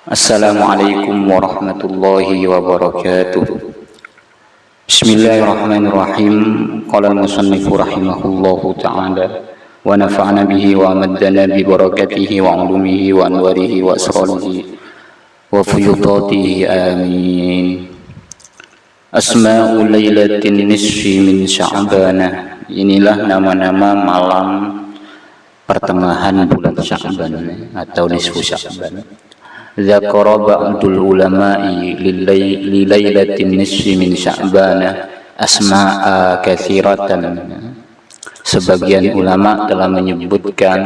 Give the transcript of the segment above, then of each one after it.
Assalamualaikum warahmatullahi wabarakatuh. Bismillahirrahmanirrahim. Qala al-musannifu rahimahullahu ta'ala wa nafa'ana bihi wa amaddana bi barakatihi wa ulumihi wa anwarihi wa asrarihi wa fuyudatihi amin. Asma'u lailatin nisfi min Sya'ban. Inilah nama-nama malam pertengahan bulan Sya'ban atau nisfu Sya'ban. Dzakara ba'dul ulama'i lilailatin nisfi min Sya'ban asma'a katsiratan. Sebagian ulama telah menyebutkan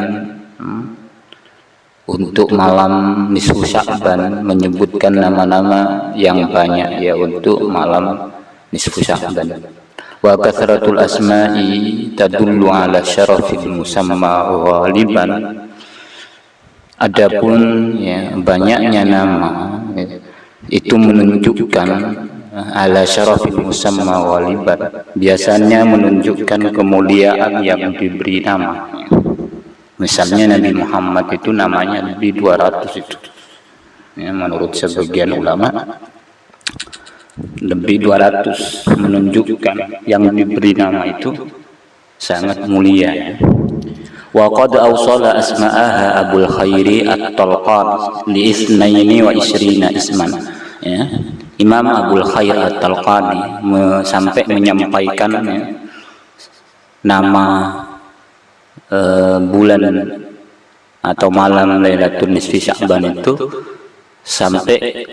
untuk malam nisfu Sya'ban, menyebutkan nama-nama yang banyak ya untuk malam nisfu Sya'ban. Wa katsratul asma'i tadullu ala syarafil musamma ghaliban. Adapun ya, banyaknya nama itu menunjukkan ala syarafil musamma ghaliban, biasanya menunjukkan kemuliaan yang diberi nama. Misalnya Nabi Muhammad itu namanya lebih 200 itu. Ya, menurut sebagian ulama lebih 200 menunjukkan yang diberi nama itu sangat mulia ya. Wa qad awsala asma'aha Abul Khairi At-Talqan li itsnaini wa isrina isman ya. Imam Abul Khair At-Talqani sampai menyampaikan ya, nama bulan atau malam Lailatul Nisfi Sya'ban itu sampai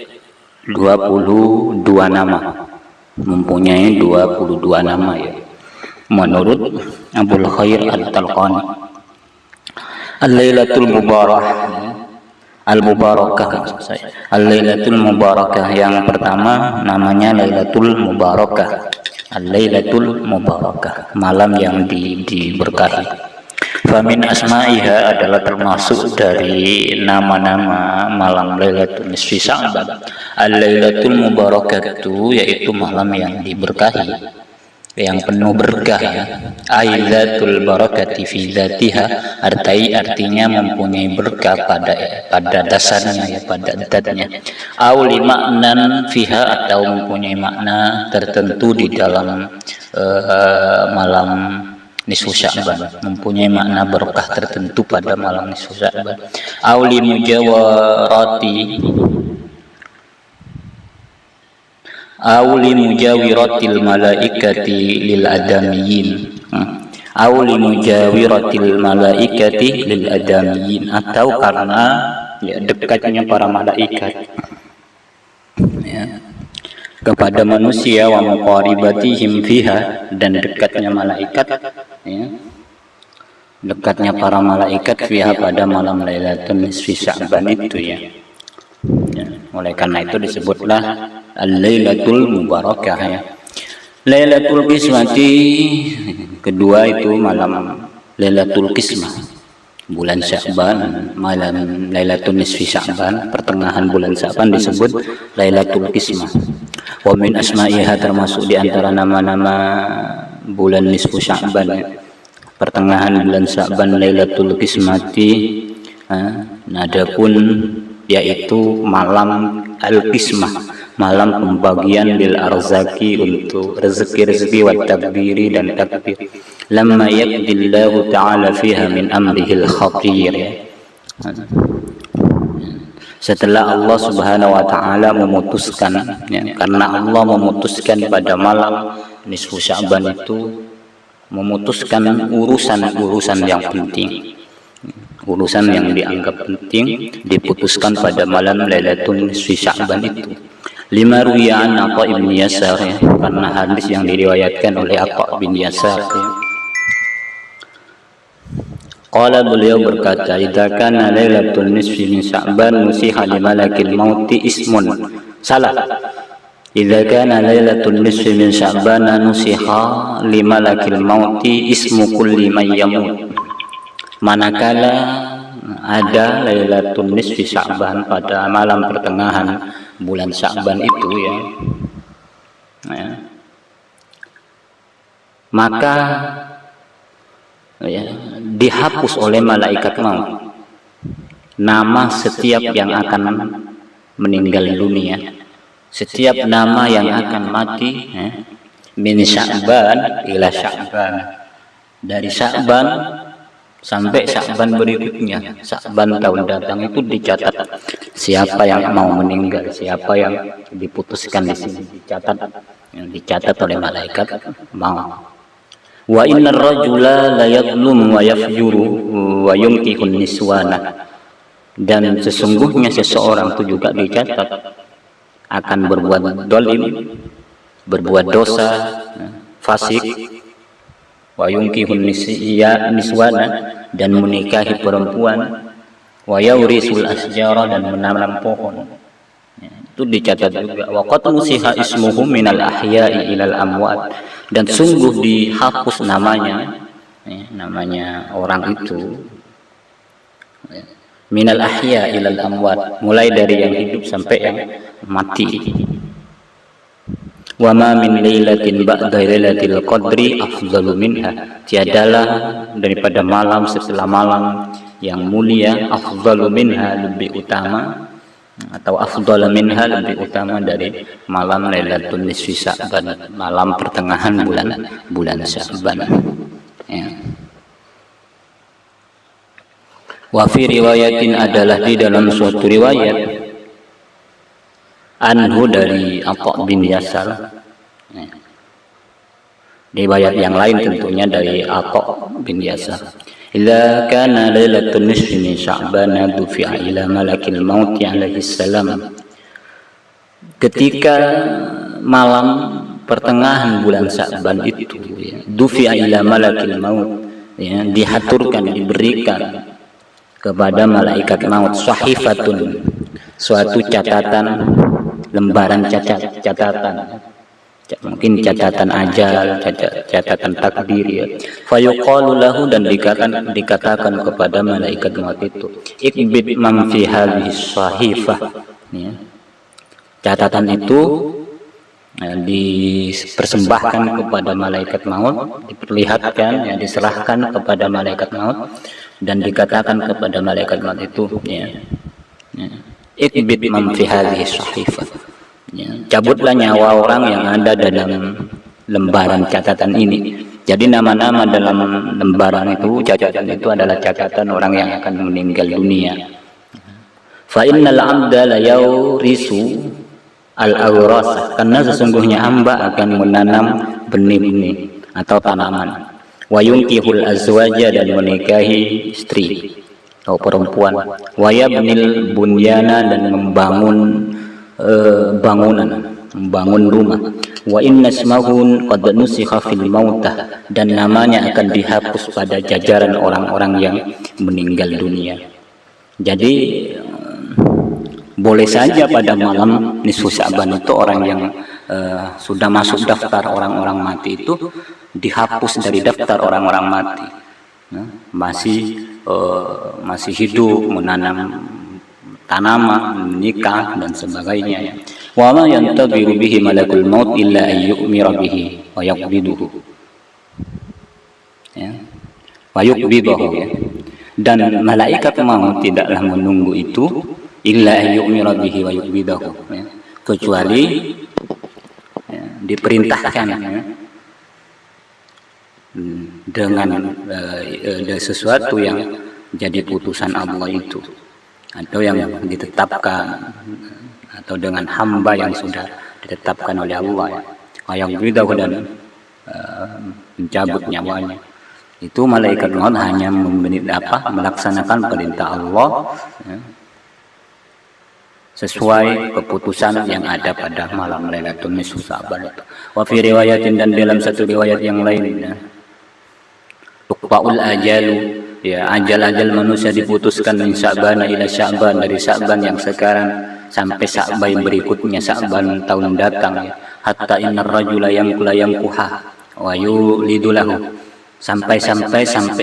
22 nama, mempunyai 22 nama ya menurut Abul Khair At-Talqani. Al-Lailatul Mubarakah Al-Lailatul Mubarakah yang pertama namanya Lailatul Mubarakah. Al-Lailatul Mubarakah, malam yang diberkahi. Famin asma'iha adalah termasuk dari nama-nama malam Lailatul Nisfi Sya'ban. Al-Lailatul Mubarakah itu yaitu malam yang diberkahi, yang penuh berkah ya. Ailatul barakati fi dzatiha, artinya mempunyai berkah pada dasarnya ya, pada zatnya. Au li maknan fiha, atau mempunyai makna tertentu di dalam malam nisfu Sya'ban, mempunyai makna berkah tertentu pada malam nisfu Sya'ban. Au li mujawiratil malaikati lil adamiyin, atau karena ya, dekatnya para malaikat ya, kepada manusia, wa muqaribatihim fiha, dan dekatnya malaikat ya, dekatnya para malaikat fiha pada malam Lailatul Nisfi Sya'ban itu ya. Oleh karena itu disebutlah Al-Lailatul Mubarakah ya. Lailatul Qismati kedua itu malam Lailatul Qismah bulan Sya'ban, malam Lailatul Nisfi Sya'ban, pertengahan bulan Sya'ban disebut Lailatul Qismah. Wa min asma'iha, termasuk di antara nama-nama bulan nisfu Sya'ban ya, pertengahan bulan Sya'ban Lailatul Qismati. Adapun yaitu malam al-qismah, malam pembagian bil arzaki, untuk rezeki-rezeki, wa takbiri, dan takbir. Lamma yaqdillahu ta'ala fiha min amrihil khatir ya. Setelah Allah Subhanahu wa ta'ala memutuskan ya, karena Allah memutuskan pada malam nisfu Sya'ban itu, memutuskan urusan-urusan yang penting, urusan yang dianggap penting diputuskan pada malam Lailatul Nisfi Sya'ban itu. Lima ruwiya an Atha bin Yasar ya, karena hadis yang diriwayatkan oleh Atha bin Yasar ya. Qala, beliau berkata, idza kana Lailatul Nisfi min Sya'ban nusiha li malakil mauti ismun. Salah. Idza kana Lailatul Nisfi min Sya'ban nusiha li malakil mauti ismu kulli man yamut. Manakala ada Lailatul Nisfi Sya'ban pada malam pertengahan bulan Sya'ban itu ya, maka ya, dihapus oleh malaikat maut nama setiap yang akan meninggal dunia. Setiap nama yang akan mati min Sya'ban ila Sya'ban, dari Sya'ban sampai Sya'ban berikutnya, Sya'ban tahun datang itu dicatat siapa yang mau meninggal, siapa yang diputuskan di sini dicatat oleh malaikat maut. Wa innar rajula la yadhlum wa yafjuru wa yunkihun niswana, dan sesungguhnya seseorang itu juga dicatat akan berbuat dolim, berbuat dosa, fasik, wa yunkihun niswana, dan menikahi perempuan, wa yawrisul asjara, dan menanam pohon, itu dicatat juga. Wa qad nusiha ismuhu minal ahya'i ilal amwat, dan sungguh dihapus namanya orang itu minal ahya ilal amwat, mulai dari yang hidup sampai yang mati. Wa ma min lailatin ba'da lailatil qadri afdalu minha, tiadalah daripada malam setelah malam yang mulia, afdalu minha, lebih utama, atau afdal minha, lebih utama dari malam Lailatul Nisfi Sya'ban, malam pertengahan bulan Sya'ban. Ya. Wa fi riwayatin, adalah di dalam suatu riwayat, anhu, dari Atha bin Yasar. Ya. Riwayat yang lain tentunya dari Atha bin Yasar. Idza kana lailatul nisfi min Sya'ban dufi'a ila malakil maut alaihi salam, ketika malam pertengahan bulan Sya'ban itu, dufi'a ila malakil maut, dihaturkan, diberikan kepada malaikat maut, sahifatun, suatu catatan, lembaran catatan, mungkin catatan ajal, catatan takdir, ya. Fayuqalu lahu, dan dikatakan kepada malaikat maut itu, ikbid man fi hadhihi sahifah, ya. Catatan itu dipersembahkan kepada malaikat maut, diperlihatkan, ya, diserahkan kepada malaikat maut, dan dikatakan kepada malaikat maut itu, ya, ikbid man fi hadhihi sahifah, ya, cabutlah nyawa orang yang ada dalam lembaran catatan ini. Jadi nama-nama dalam lembaran itu, catatan itu adalah catatan orang yang akan meninggal dunia. Fa innal 'abda la yawrisu al-awrasah, karena sesungguhnya hamba akan menanam benih-benih atau tanaman. Wa yunkihul azwaja, dan menikahi istri atau perempuan. Wa yabnil bunyana, dan membangun membangun rumah. Wa inna ismahu qad nusikha fil mautah, dan namanya akan dihapus pada jajaran orang-orang yang meninggal dunia. Jadi boleh saja pada malam nisfu Sya'ban itu orang yang sudah masuk daftar orang-orang mati itu dihapus dari daftar orang-orang mati, masih hidup, menanam tanaman, menikah, dan sebagainya. Wa ma yantabiru bihi malakul maut illa ay yu'mira bihi wa yaqbiduhu, ya, wa yuqbiduhu, ya. Dan malaikat maut tidaklah menunggu itu illa ay yu'mira bihi wa yuqbiduhu, ya, kecuali, ya, diperintahkan, ya, dengan sesuatu yang jadi putusan Allah itu, atau yang ditetapkan, atau dengan hamba yang sudah ditetapkan oleh Allah, yang beritahu dan mencabut nyawanya. Itu malaikat maut hanya melaksanakan perintah Allah, ya, sesuai keputusan yang ada pada malam Lailatul Nisfu Sya'ban. Wa fi riwayatin, dan dalam satu riwayat yang lainnya, tuqta'ul ajalu, ya, ajal-ajal manusia diputuskan min Sya'ban ila Sya'ban, dari Sya'ban yang sekarang sampai Sya'ban berikutnya, Sya'ban tahun datang, ya. Hatta innar rajula yankuha wa yulidu lahu, sampai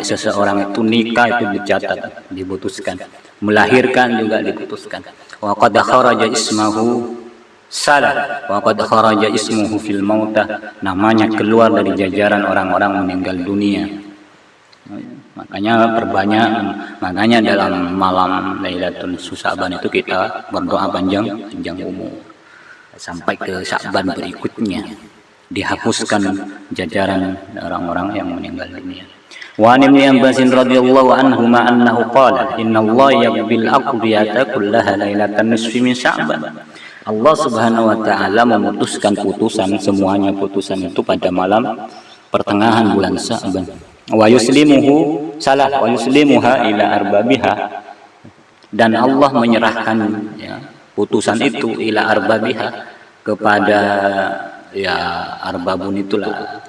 seseorang itu nikah itu dicatat, diputuskan, melahirkan juga diputuskan. Wa qad kharaja ismuhu salah, wa qad kharaja ismuhu fil mautah, namanya keluar dari jajaran orang-orang meninggal dunia. Makanya perbanyak, makanya dalam malam Lailatul Sya'ban itu kita berdoa panjang umur sampai ke Sya'ban berikutnya, dihapuskan jajaran orang-orang yang meninggal dunia. Wa an Ibnu Abbas radhiyallahu anhu ma annahu qala innallaha yaqbil aqdiyata kullaha lailatan nisfi min Sya'ban. Allah Subhanahu wa taala memutuskan putusan, semuanya putusan itu pada malam pertengahan bulan Sya'ban. Wa yuslimuhu salah wa yuslimuha ila arbabiha, dan Allah menyerahkan ya, putusan itu ila arbabiha kepada ya arbabun itulah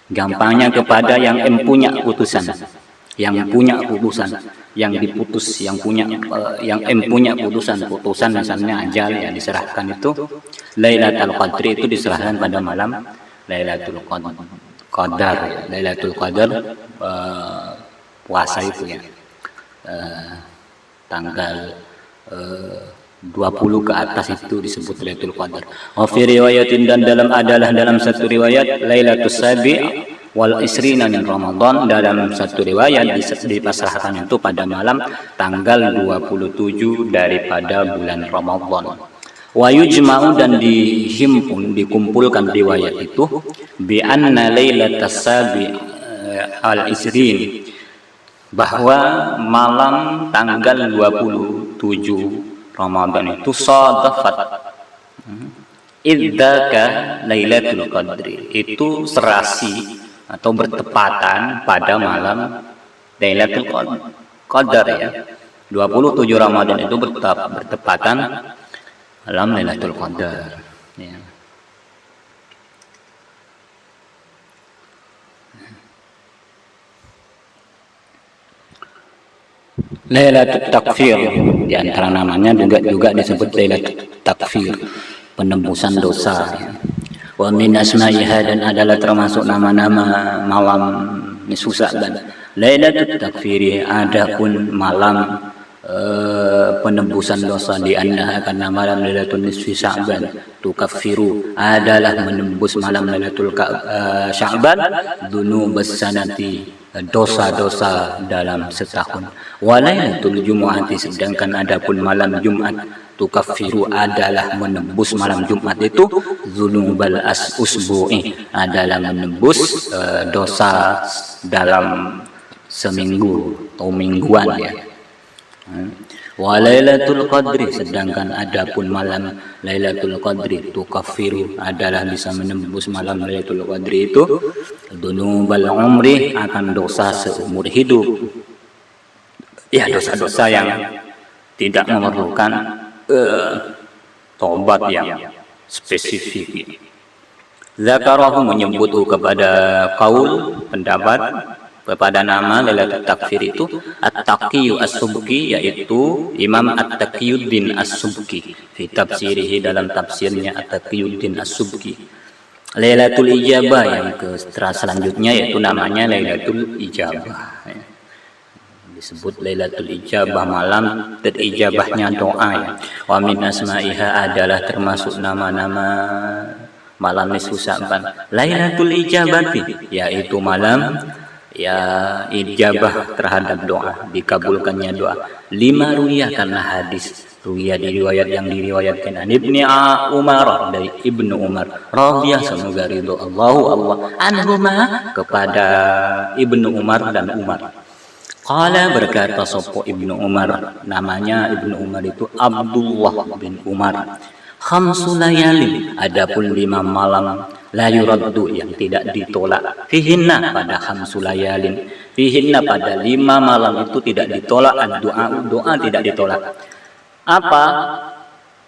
gampangnya kepada yang empunya putusan, yang punya putusan, yang diputus, yang punya yang empunya putusan misalnya ajal ya diserahkan itu. Lailatul Qadri itu diserahkan pada malam Lailatul Qadar, Lailatul Qadar puasa itu ya, tanggal 20 ke atas itu disebut Lailatul Qadar. Wa fi riwayatin, dan dalam satu riwayat Lailatul Sabi' wal Isrina min Ramadan, dalam satu riwayat dipasrahkan itu pada malam tanggal 27 daripada bulan Ramadan. Wa yujma'u, dan dikumpulkan riwayat itu bi anna lailatas sabi al isrin, bahwa malam tanggal 27 Ramadan itu sadafat idzaka lailatul qadri, itu serasi atau bertepatan pada malam Lailatul Qadar ya. 27 Ramadan itu bertepatan malam Lailatul Qadar ya. Lailatul Takfir, di antara namanya juga disebut Lailatul Takfir, penembusan dosa ya. Wa min asma'iha, dan adalah termasuk nama-nama malam nisfu Sya'ban Lailatul Takfir, adapun malam penembusan dosa, di annaha, karena malam Lailatul Nisfi Sya'ban tukaffiru, adalah menembus malam Lailatul Sya'ban dzunubas sanati, dosa-dosa dalam setahun. Wa Lailatul Jumu'ati, sedangkan adapun malam Jumat tukaffiru, adalah menembus malam Jumat itu dzunubal usbu'i, adalah menembus dosa dalam seminggu atau mingguan ya. Wa Lailatul Qadri, sedangkan adapun malam Lailatul Qadri tukaffiru, adalah bisa menembus malam Lailatul Qadri itu dzunubal umri, akan dosa seumur hidup ya, dosa-dosa yang tidak memerlukan tobat yang spesifik. Zakarahu, menyebutku kepada kaul, pendapat, kepada nama Lailatul Takfir itu At-Taqiyyu As-Subki, yaitu Imam At-Taqiyuddin As-Subki fi tafsirihi, dalam tafsirnya At-Taqiyuddin As-Subki. Lailatul Ijabah, yang selanjutnya yaitu namanya Lailatul Ijabah ya. Disebut Lailatul Ijabah, malam terijabahnya doa ya. Wa min asma'iha, adalah termasuk nama-nama malam nisfu Sya'ban Lailatul Ijabati, yaitu malam ya ijabah terhadap doa, dikabulkannya doa. Lima ruya, karena hadis ruya yang diriwayatkan an Ibnu Umar, dari Ibnu Umar radhiyallahu, semoga ridho Allah anhuma, kepada Ibnu Umar dan Umar. Qala, berkata sapa Ibnu Umar, namanya Ibnu Umar itu Abdullah bin Umar. Khamsu layalin, adapun 5 malam, la yuraddu, yang tidak ditolak, fihinna, pada khamsu layalin, fihinna, pada 5 malam itu tidak ditolak, doa tidak ditolak. Apa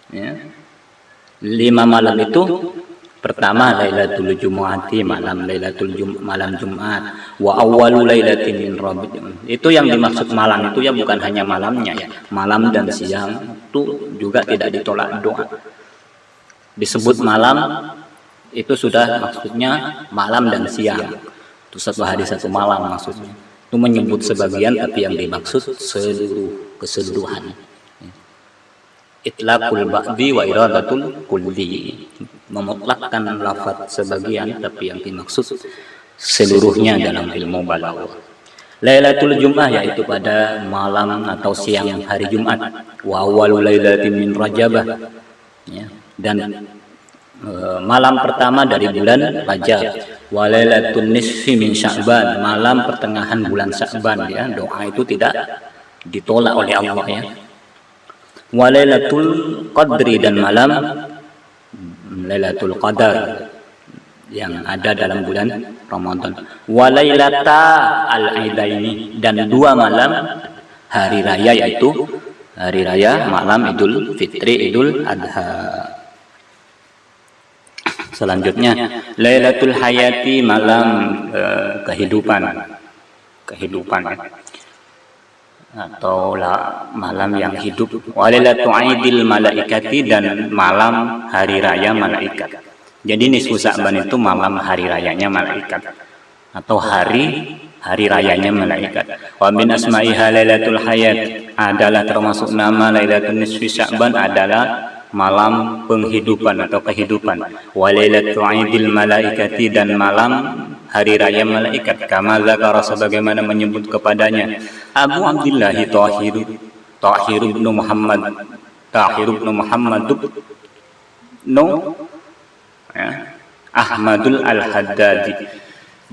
ya? 5 malam itu, pertama Lailatul Jumu'ati, malam malam Jumat. Wa awwalu lailatin min Rabiul, itu yang dimaksud malam itu ya, bukan hanya malamnya ya, malam dan siang itu juga tidak ditolak doa. Disebut malam itu sudah maksudnya malam dan siang, itu satu hari satu malam maksudnya. Itu menyebut sebagian, tapi yang dimaksud keseluruhan. Itlaqul ba'di wa iradatul kulli, memutlakkan lafaz sebagian, tapi yang dimaksud seluruhnya dalam ilmu balaghah. Lailatul Jum'ah yaitu pada malam atau siang hari Jumat. Wa awwalu lailatin min Rajabah. Ya. Dan malam pertama dari bulan Rajab. Wa lailatul nisfi min Sya'ban, malam pertengahan bulan Sya'ban ya. Doa itu tidak ditolak oleh Allah ya. Wa lailatul qadri, dan malam Lailatul Qadar yang ada dalam bulan Ramadan. Wa lailata al-aidaini, dan 2 malam hari raya, yaitu hari raya malam Idul Fitri, Idul Adha. Selanjutnya Lailatul Hayati, malam kehidupan ya. Atau malam yang hidup. Wa lailatul aidil malaikati, dan malam hari raya malaikat. Jadi nisfu Sya'ban itu malam hari rayanya malaikat atau hari rayanya malaikat. Wa min asma'iha Lailatul Hayat, adalah termasuk nama Lailatul Nisfi Sya'ban adalah malam penghidupan atau kehidupan. Wa Lailatul Aidil Malaikati, dan malam hari raya malaikat. Kama zakara, sebagaimana menyebut kepadanya Abu Abdullah Tahir bin Muhammad Ahmadul Al-Haddadi,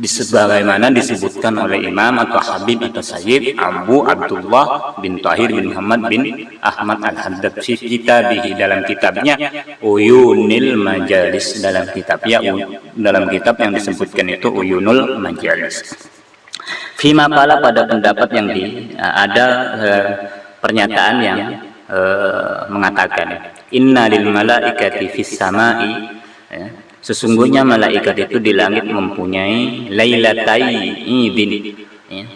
sebagaimana disebutkan oleh Imam atau Habib atau Sayyid Abu Abdullah bin Tahir bin Muhammad bin Ahmad Al-Haddad fi kitabih, dalam kitabnya Uyunil Majalis, dalam kitab yang disebutkan itu Uyunul Majalis. Fima qala, pada pendapat yang ada pernyataan yang mengatakan inna lil malaikati fis samai, ya, sesungguhnya malaikat itu di langit mempunyai lailatai idin, ya,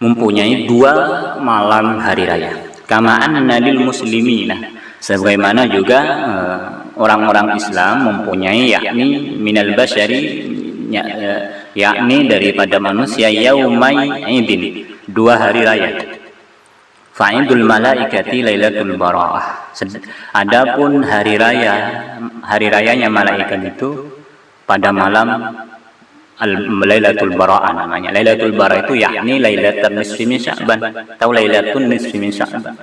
mempunyai 2 malam hari raya. Kama anna lil muslimina, sebagaimana juga orang-orang Islam mempunyai, yakni minal basyari, yakni daripada manusia, yaumai idin, 2 hari raya. Fa'idul malaikati Lailatul Bara'ah. Adapun hari rayanya malaikat itu pada malam Lailatul Bara'ah namanya. Lailatul Bara'ah itu yakni Lailatul Nisfi min Sya'ban atau Lailatul Nisfi min Sya'ban.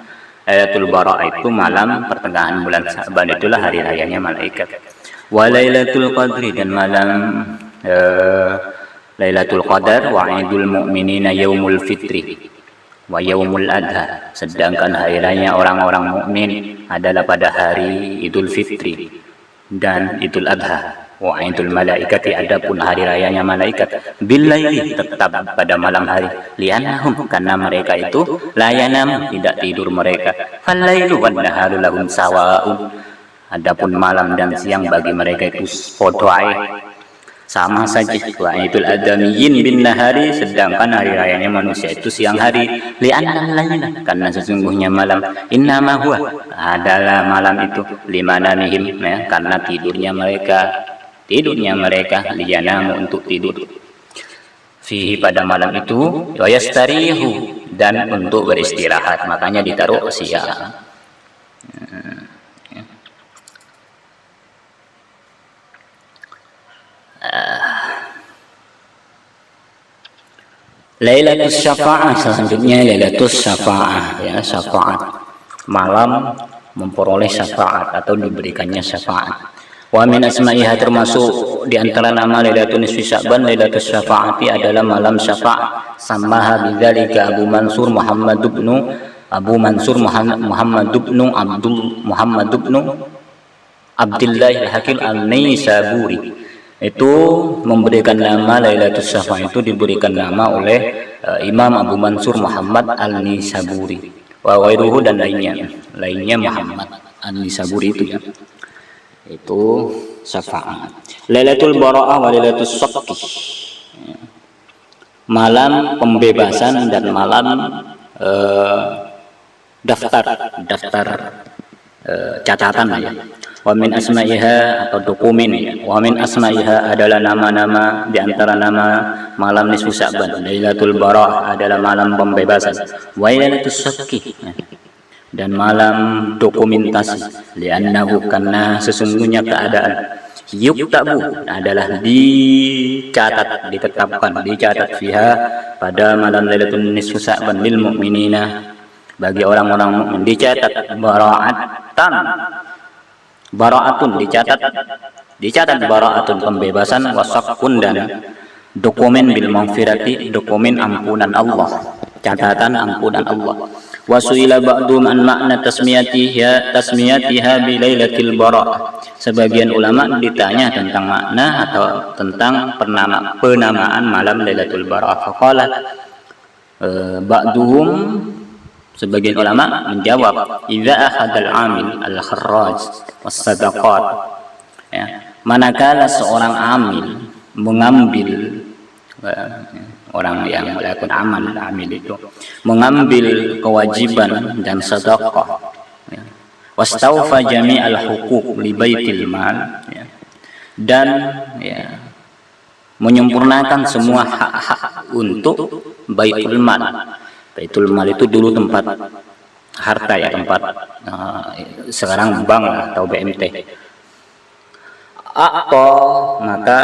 Lailatul Bara'ah itu malam pertengahan bulan Sya'ban, itulah hari rayanya malaikat. Wa Lailatul Qadri, dan malam Lailatul Qadar. Wa Idul Mu'minina Yaumul Fitri wa Yaumul Adha, sedangkan hari raya orang-orang mukmin adalah pada hari Idul Fitri dan Idul Adha. Wa Idul Malaikati, adapun hari rayanya malaikat, billaili, tetap pada malam hari, li'annahum, karena mereka itu layanam, tidak tidur mereka, fallailu wan naharu lahum sawa'un, adapun malam dan siang bagi mereka itu podoai, sama saja. Wa Idul Adamiyin bin nahari, sedangkan hari rayanya manusia itu siang hari, li'annal laila, karena sesungguhnya malam, innama huwa, adalah malam itu, limanamihim, ya, karena tidurnya mereka, liyanamu, untuk tidur, fihi, pada malam itu, wa yastarihu, dan untuk beristirahat, makanya ditaruh siang. Lailatul Syafa'ah, selanjutnya Lailatul Syafa'ah, ya, syafaat, malam memperoleh syafaat atau diberikannya syafaat. Wa min asma'iha, termasuk di antara nama Lailatul Nisfi Sya'ban, Lailatul Syafa'ati adalah malam syafaat. Samaha bidzalika Abu Mansur Muhammad ibnu Abdullah Al-Hakim An-Naisaburi, itu memberikan nama Lailatul Syafa'ah, itu diberikan nama oleh Imam Abu Mansur Muhammad Al-Nisaburi wa ghairuhu, dan lainnya Muhammad Al-Nisaburi itu, ya, itu syafaat. Lailatul Bara'ah wa Lailatul Shaqq, malam pembebasan dan malam daftar catatan, ya. Wa min asma'iha, atau dokumen, ya. Wa min asma'iha adalah nama-nama, di antara nama malam nisfu Sya'ban, Lailatul Bara'ah adalah malam pembebasan, wa Lailatul Shaqq, dan malam dokumentasi, li'annahu, karena sesungguhnya keadaan Yuktabu adalah dicatat, ditetapkan, dicatat fiha pada malam Lailatul Nisfu Sya'ban lil mu'minina, bagi orang-orang mukmin dicatat bara'atun dicatat bara'atun pembebasan, wasaqun dan dokumen bil maghfirati, dokumen ampunan Allah, catatan ampunan Allah. Wasuila ba'dum an makna tasmiyatiha bi lailatil bara'. Sebagian ulama ditanya tentang makna atau tentang penamaan malam Lailatul Bara'. Faqala ba'duhum, sebagian ulama menjawab, idza akhadal amil al kharraj was sadaqat, ya, manakala seorang amil mengambil, orang yang melakukan amil itu mengambil kewajiban dan sedekah, ya, wastaufa jami'al huquq li baitil mal, ya, dan ya, menyempurnakan semua hak-hak untuk baitul mal. Baitul mal itu dulu tempat harta, ya, tempat sekarang bank atau BMT. Maka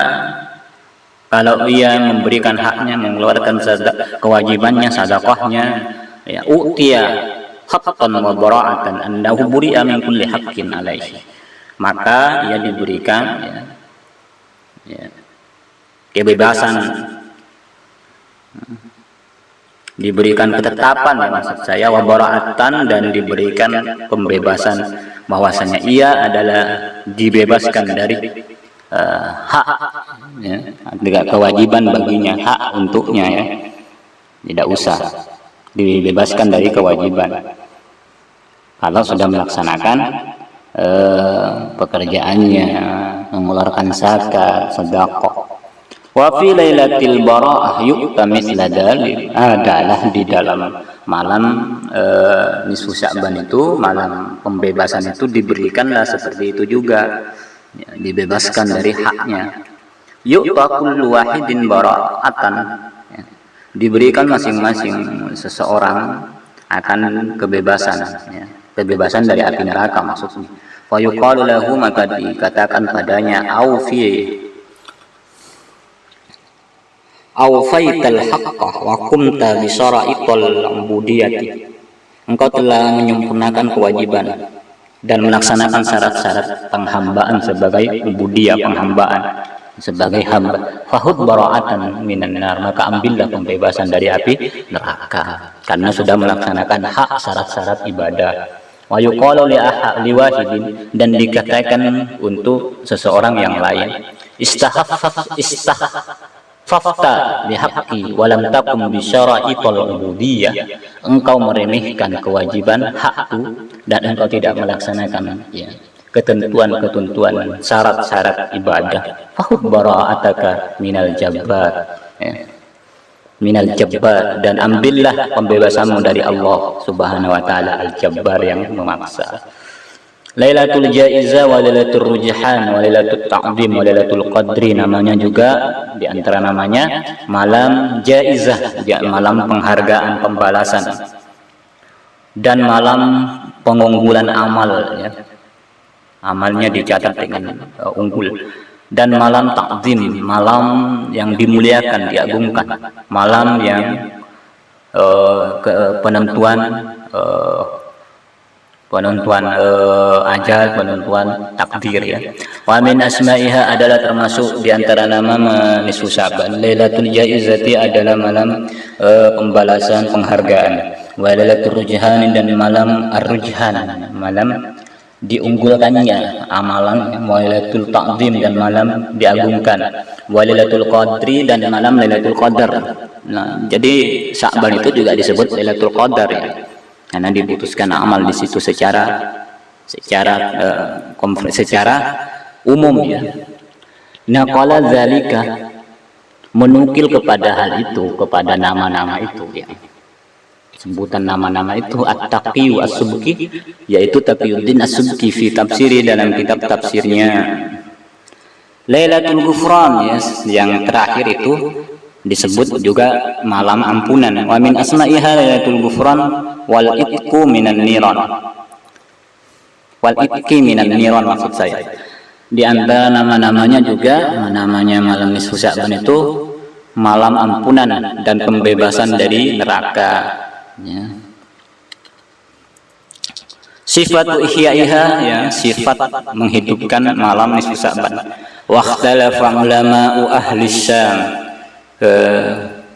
kalau ia memberikan haknya, mengeluarkan kewajibannya, sedekahnya, ya, utia haqqan wa bara'atan annahu buri'a min kulli haqqin alaihi, maka ia diberikan, ya, kebebasan, diberikan ketetapan, ya, maksud saya, wa bara'atan, dan diberikan pembebasan, bahwasanya ia adalah dibebaskan dari hak, ya, tidak kewajiban baginya, hak untuknya, ya, tidak usah dibebaskan dari kewajiban kalau sudah melaksanakan pekerjaannya, mengeluarkan zakat, sedekah. Wa fi lailatil bara'ah yu'ta misla dzalik, adalah di dalam malam nisfu Sya'ban itu, malam pembebasan itu, diberikanlah seperti itu juga, ya, dibebaskan dari haknya. Yu'ta kullu wahidin bara'atan, ya, diberikan masing-masing seseorang akan kebebasan, ya, kebebasan dari api neraka maksudnya. Fa yuqalu lahu, maka dikatakan padanya, awfaital haqqah wa qumta bi syara'itil ubudiyati, engkau telah menyempurnakan kewajiban dan melaksanakan syarat-syarat penghambaan sebagai ubudiyah, penghambaan sebagai hamba. Fahud bara'atan minan nar, maka ambillah pembebasan dari api neraka karena sudah melaksanakan hak syarat-syarat ibadah. Wa yuqalu li wahidin, dan dikatakan untuk seseorang yang lain, istahfafta bihaqqi wa lam takum bi syara'itil ubudiyah, engkau meremehkan kewajiban hakku dan engkau tidak melaksanakan, ya, ketentuan-ketentuan syarat-syarat ibadah. Fahud bara'ataka minal jabbar, ya, minal jabbar, dan ambillah pembebasanmu dari Allah Subhanahu wa taala al-jabbar, yang memaksa. Lailatul Jaizah wa Lailatul Rujhan wa Lailatul Ta'zim wa Lailatul Qadri, namanya juga di antara namanya malam Jaizah, ya, malam penghargaan, pembalasan, dan malam pengunggulan amal, ya, amalnya dicatat dengan unggul. Dan malam Ta'zim, malam yang dimuliakan, diagungkan, malam yang penentuan ajal, penentuan takdir, ya. Wa min asma'iha, adalah termasuk di antara nama nisfu Sya'ban, Lailatul Jaizati, adalah malam pembalasan, penghargaan. Wa Lailatul Rujhan, dan malam ar-rujhan, malam diunggulkannya amalan. Wa Lailatul Ta'zim, dan malam diagungkan. Wa Lailatul Qadri, dan malam Lailatul Qadar. Nah, jadi Sya'ban itu juga disebut Lailatul Qadar, ya, karena diputuskan amal di situ secara umum, ya. Naqala dzalika, menukil kepada hal itu, kepada nama-nama itu, ya, sebutan nama-nama itu, At-Taqi As-Subki, yaitu Taqiyuddin As-Subki fi tafsiri, dalam kitab tafsirnya. Lailatul Ghufran, ya, yang terakhir itu disebut juga malam ampunan. Wa min asma'iha Lailatul Ghufran wal itqu minan niran, wal itqi minan niran, maksud saya, Di antara nama-namanya juga namanya malam nisfu Sya'ban itu malam ampunan dan pembebasan dari neraka, ya. Sifat ihya'iha, ya, sifat menghidupkan malam nisfu Sya'ban. Wa ikhtalafa ulama'u ahli Syam,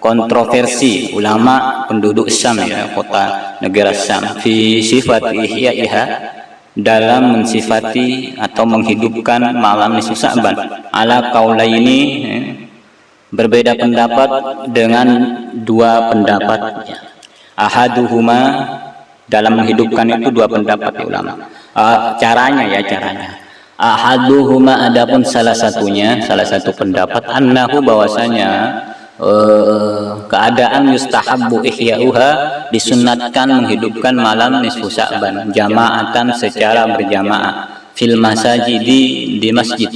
kontroversi ulama penduduk Syam, ya, kota negara Syam, fi sifat ihya'iha, dalam mensifati atau menghidupkan malam nisfu Sya'ban. Ala qaulaini, ya, berbeda pendapat dengan dua pendapat, ya. Ahaduhuma, dalam menghidupkan itu dua pendapat, ya, ulama. Caranya, ya, caranya. Ahaduhuma, adapun salah satu pendapat, annahu, bahwasanya keadaan yustahabbu ihya'uha, disunatkan menghidupkan malam nisfu Sya'ban jama'atan, secara berjamaah, fil masajidi, di masjid.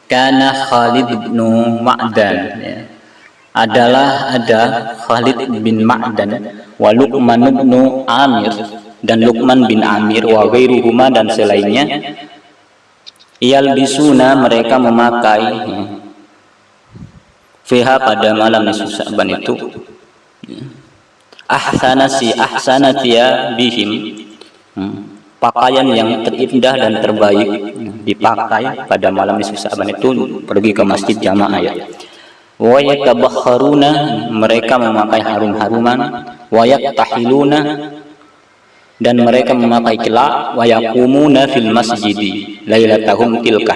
Kana Khalid bin Ma'dan, ya, adalah ada Khalid bin Ma'dan, wa Luqman bin Amir, dan Luqman bin Amir, wa ghairuhuma, dan selainnya, yalbisuna, mereka memakai, ya, fiha, pada malam nisfu Sya'ban itu, ahsana thiyabihim, pakaian yang terindah dan terbaik dipakai pada malam nisfu Sya'ban itu, pergi ke masjid jamaah, ya. Wa yatabakharuna, mereka memakai harum-haruman, wa yaktahiluna, dan mereka memakai celak, wa yaqumuna fil masjidi lailatahum tilka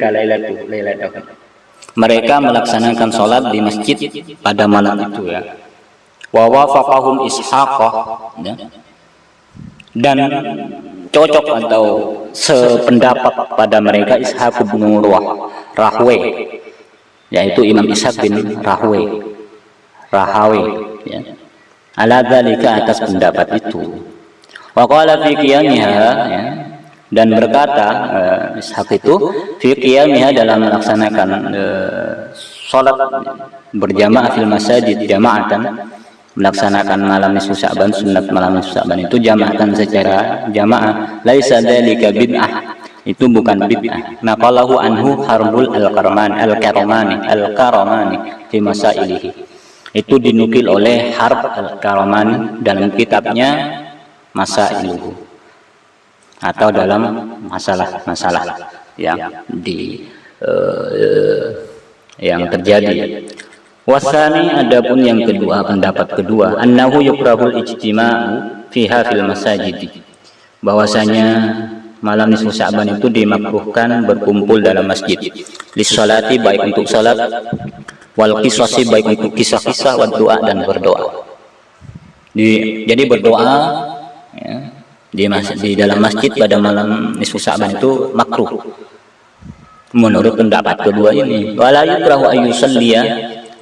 lailatahum, mereka melaksanakan sholat di masjid pada malam itu, ya. Wa wafaqahum Ishaq, ya, dan cocok atau sependapat pada mereka Ishaq bin Rahway, yaitu Imam Ishaq bin Rahawai, ya, ala dzalika, atas pendapat itu. Wa qala fi qiyamiha, ya, dan berkata Ishaq itu fi qiyamiha, dalam melaksanakan salat berjamaah fil masajid jama'atan, melaksanakan malam nisfu Sya'ban, sunat malam nisfu Sya'ban itu jama'atan, secara jamaah, laisa dzalika bid'ah, itu bukan bid'ah. Naqalahu anhu Harbul al-Karamani fi masailihi, itu dinukil oleh Harb al-Karamani dalam kitabnya Masailuhu, atau dalam masalah-masalah yang yang terjadi. Wasani, adapun yang kedua, pendapat kedua, annahu yukrahul ijtima'u fiha fil masajid, bahwasanya malam nisfu Sya'ban itu dimakruhkan berkumpul dalam masjid, lissalati, baik untuk salat, wal qisasi, baik untuk kisah-kisah, wa doa, dan berdoa. Jadi berdoa, ya, di dalam masjid pada malam nisfu Sya'ban itu makruh menurut pendapat kedua ini. Wala yukrahu ayyusalliya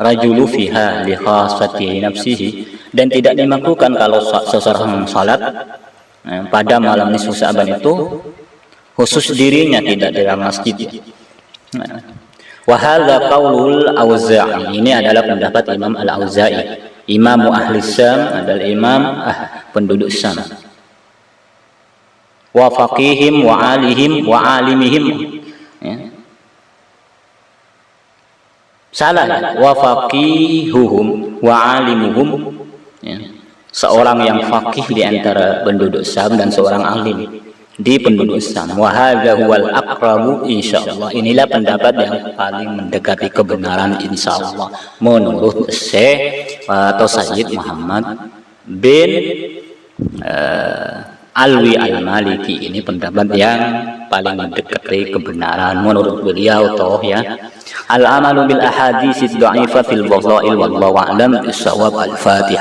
rajulu fiha li khassati nafsihi, dan tidak dimakruhkan kalau seseorang salat pada malam nisfu Sya'ban itu khusus dirinya, tidak dalam masjid. Wa hadza qaulul Auza'i, ini adalah pendapat Imam Al-Auza'i, Imam ahli Syam, adalah imam penduduk Syam. Wa faqihim wa alihim wa alimihim, ya. Salah, ya. Wa faqihuhum wa alimuhum, ya. Seorang yang faqih di antara penduduk Syam dan seorang alim di penduduk Syam. Wa hadza huwal aqrabu insyaallah, inilah pendapat yang paling mendekati kebenaran insyaallah menurut Syekh atau Sayyid Muhammad bin Alwi al-Maliki. Ini pendapat yang paling mendekati kebenaran menurut beliau, toh, ya. Al-amalu bil ahadits dhaifah fil fadail wallahu a'lam bis-shawab. Al-Fatihah.